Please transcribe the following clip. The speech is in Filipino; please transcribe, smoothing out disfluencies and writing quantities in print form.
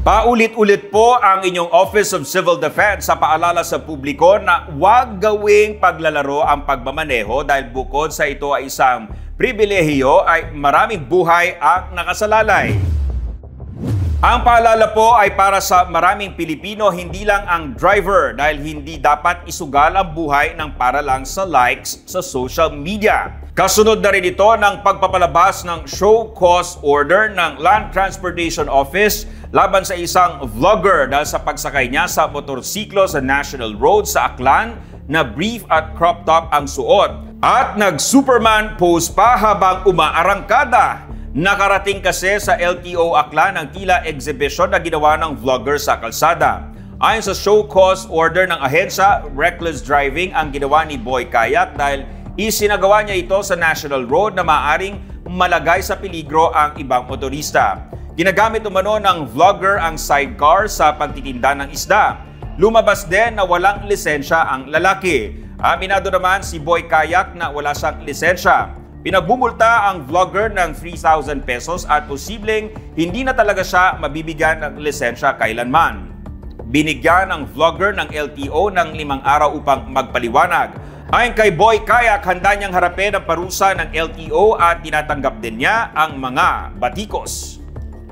Paulit-ulit po ang inyong Office of Civil Defense sa paalala sa publiko na huwag gawing paglalaro ang pagmamaneho dahil bukod sa ito ay isang pribilehiyo ay maraming buhay ang nakasalalay. Ang paalala po ay para sa maraming Pilipino, hindi lang ang driver dahil hindi dapat isugal ang buhay ng para lang sa likes sa social media. Kasunod na rin ito ng pagpapalabas ng show cause order ng Land Transportation Office laban sa isang vlogger dahil sa pagsakay niya sa motorsiklo sa National Road sa Aklan na brief at crop top ang suot. At nag-Superman pose pa habang umaarangkada. Nakarating kasi sa LTO Aklan ang tila exhibition na ginawa ng vlogger sa kalsada. Ayon sa show cause order ng ahensya, reckless driving ang ginawa ni Boy Kayak dahil isinagawa niya ito sa National Road na maaaring malagay sa peligro ang ibang motorista. Ginagamit umano ng vlogger ang sidecar sa pagtitinda ng isda. Lumabas din na walang lisensya ang lalaki. Aminado naman si Boy Kayak na wala siyang lisensya. Pinagbumulta ang vlogger ng 3,000 pesos at posibleng hindi na talaga siya mabibigyan ng lisensya kailanman. Binigyan ang vlogger ng LTO ng 5 araw upang magpaliwanag. Ayon kay Boy Kayak, handa niyang harapin ang parusa ng LTO at tinatanggap din niya ang mga batikos.